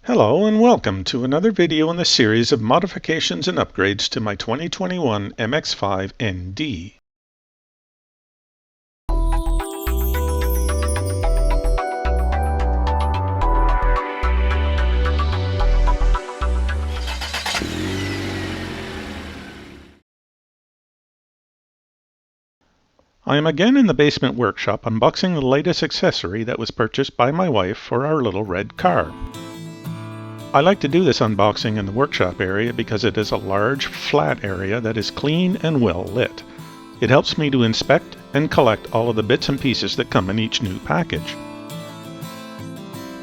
Hello and welcome to another video in the series of modifications and upgrades to my 2021 MX-5 ND. I am again in the basement workshop unboxing the latest accessory that was purchased by my wife for our little red car. I like to do this unboxing in the workshop area because it is a large, flat area that is clean and well lit. It helps me to inspect and collect all of the bits and pieces that come in each new package.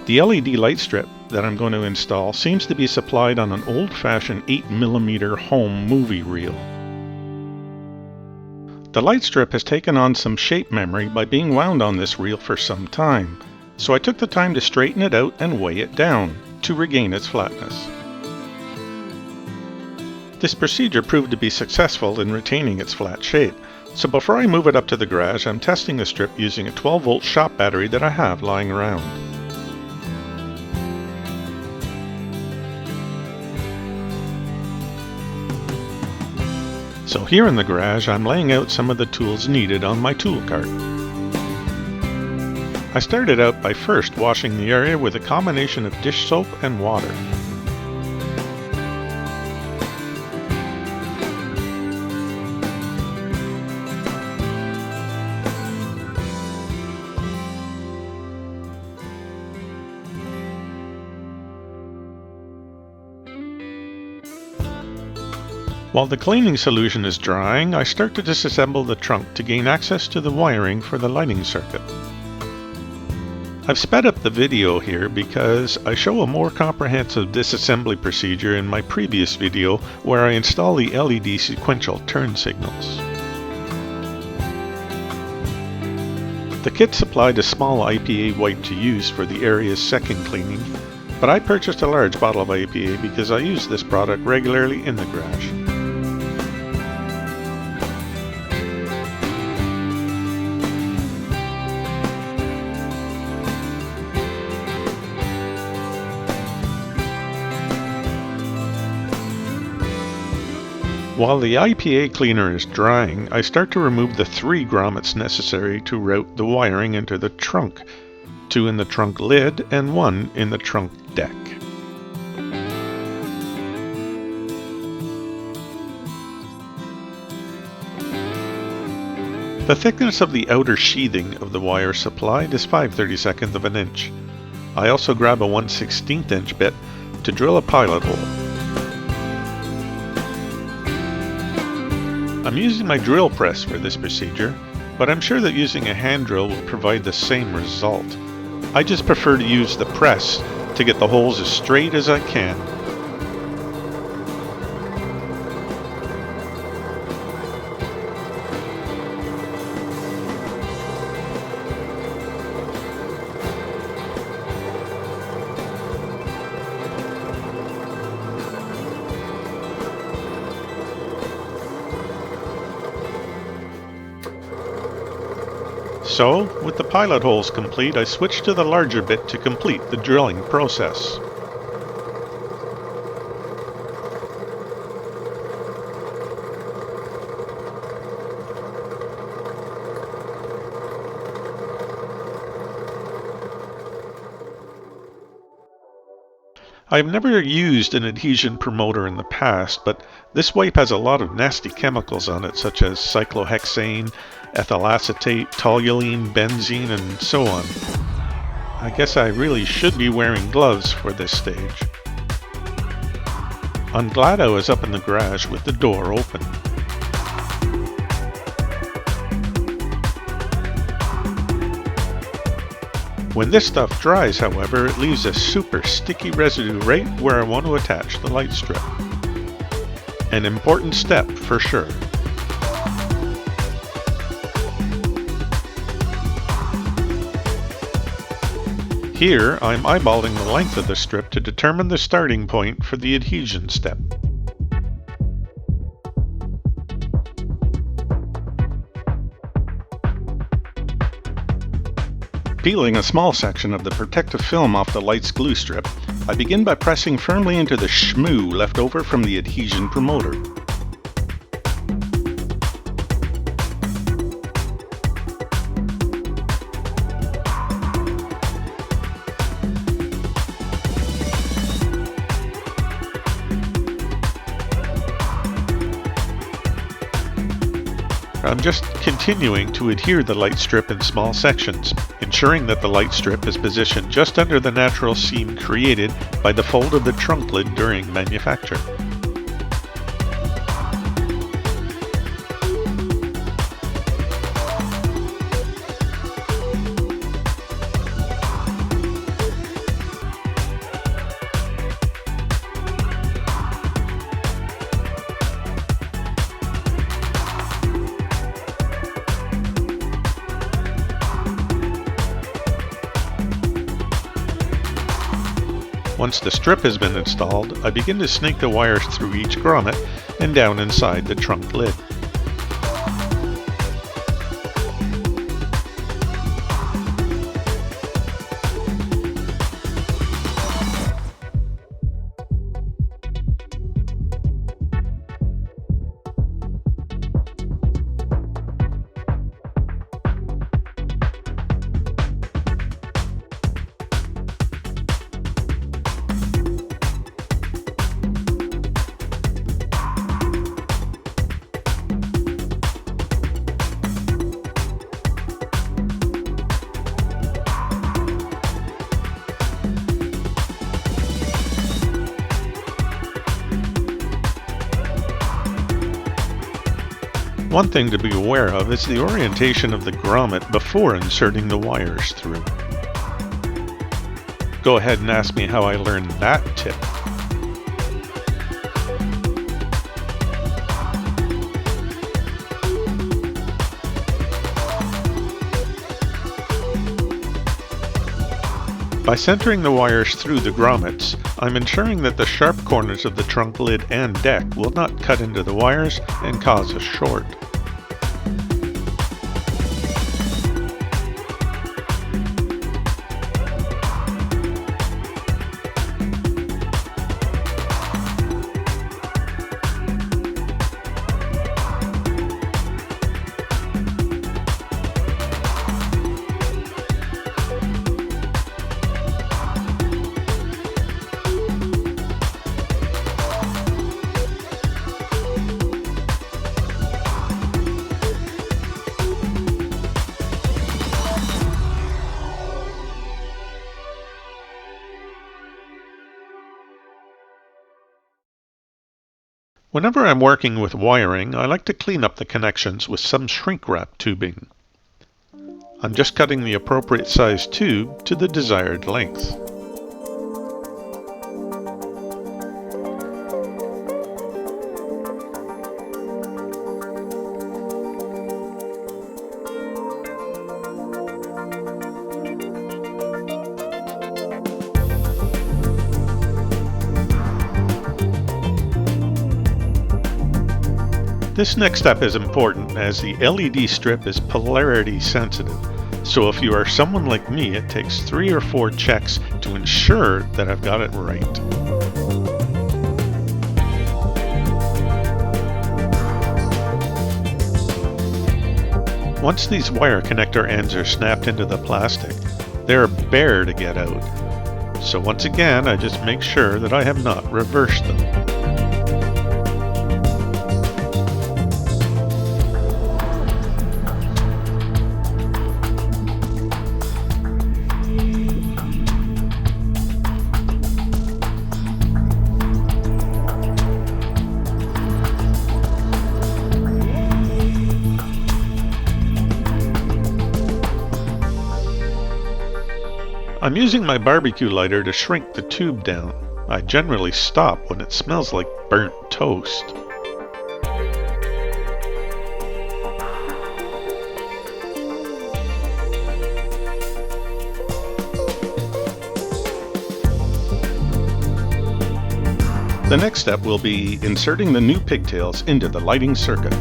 The LED light strip that I'm going to install seems to be supplied on an old-fashioned 8mm home movie reel. The light strip has taken on some shape memory by being wound on this reel for some time, so I took the time to straighten it out and weigh it down to regain its flatness. This procedure proved to be successful in retaining its flat shape, so before I move it up to the garage, I'm testing the strip using a 12-volt shop battery that I have lying around. So here in the garage, I'm laying out some of the tools needed on my tool cart. I started out by first washing the area with a combination of dish soap and water. While the cleaning solution is drying, I start to disassemble the trunk to gain access to the wiring for the lighting circuit. I've sped up the video here because I show a more comprehensive disassembly procedure in my previous video where I install the LED sequential turn signals. The kit supplied a small IPA wipe to use for the area's second cleaning, but I purchased a large bottle of IPA because I use this product regularly in the garage. While the IPA cleaner is drying, I start to remove the 3 grommets necessary to route the wiring into the trunk, 2 in the trunk lid and 1 in the trunk deck. The thickness of the outer sheathing of the wire supplied is 5/32 of an inch. I also grab a 1/16 inch bit to drill a pilot hole. I'm using my drill press for this procedure, but I'm sure that using a hand drill will provide the same result. I just prefer to use the press to get the holes as straight as I can. So, with the pilot holes complete, I switch to the larger bit to complete the drilling process. I've never used an adhesion promoter in the past, but this wipe has a lot of nasty chemicals on it, such as cyclohexane, ethyl acetate, toluene, benzene, and so on. I guess I really should be wearing gloves for this stage. I'm glad I was up in the garage with the door open. When this stuff dries, however, it leaves a super sticky residue right where I want to attach the light strip. An important step for sure. Here, I'm eyeballing the length of the strip to determine the starting point for the adhesion step. Peeling a small section of the protective film off the light's glue strip, I begin by pressing firmly into the schmoo left over from the adhesion promoter. I'm just continuing to adhere the light strip in small sections, ensuring that the light strip is positioned just under the natural seam created by the fold of the trunk lid during manufacture. Once the strip has been installed, I begin to snake the wires through each grommet and down inside the trunk lid. One thing to be aware of is the orientation of the grommet before inserting the wires through. Go ahead and ask me how I learned that tip. By centering the wires through the grommets, I'm ensuring that the sharp corners of the trunk lid and deck will not cut into the wires and cause a short. Whenever I'm working with wiring, I like to clean up the connections with some shrink wrap tubing. I'm just cutting the appropriate size tube to the desired length. This next step is important as the LED strip is polarity sensitive, so if you are someone like me, it takes 3 or 4 checks to ensure that I've got it right. Once these wire connector ends are snapped into the plastic, they are bare to get out. So once again, I just make sure that I have not reversed them. I'm using my barbecue lighter to shrink the tube down. I generally stop when it smells like burnt toast. The next step will be inserting the new pigtails into the lighting circuit.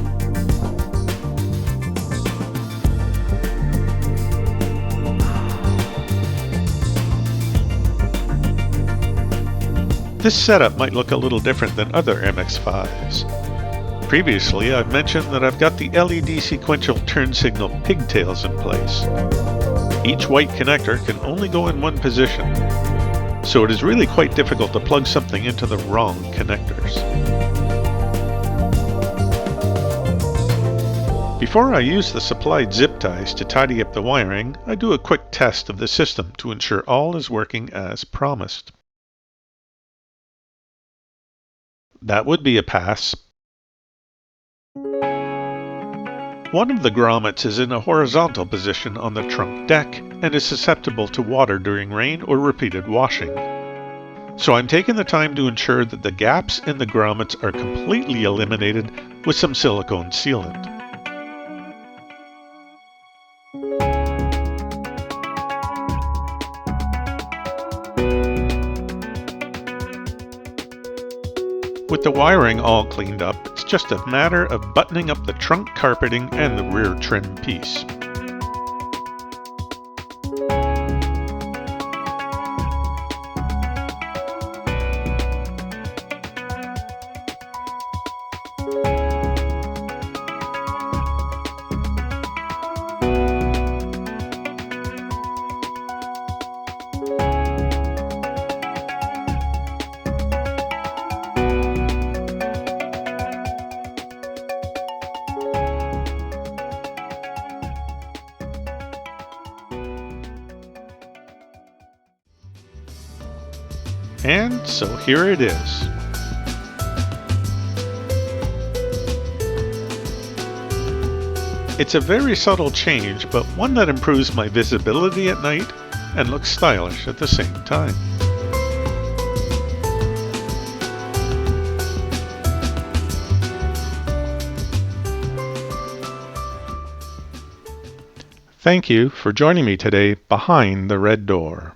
This setup might look a little different than other MX-5s. Previously, I've mentioned that I've got the LED sequential turn signal pigtails in place. Each white connector can only go in one position, so it is really quite difficult to plug something into the wrong connectors. Before I use the supplied zip ties to tidy up the wiring, I do a quick test of the system to ensure all is working as promised. That would be a pass. One of the grommets is in a horizontal position on the trunk deck and is susceptible to water during rain or repeated washing. So I'm taking the time to ensure that the gaps in the grommets are completely eliminated with some silicone sealant. With the wiring all cleaned up, it's just a matter of buttoning up the trunk carpeting and the rear trim piece. And so here it is. It's a very subtle change, but one that improves my visibility at night and looks stylish at the same time. Thank you for joining me today behind the red door.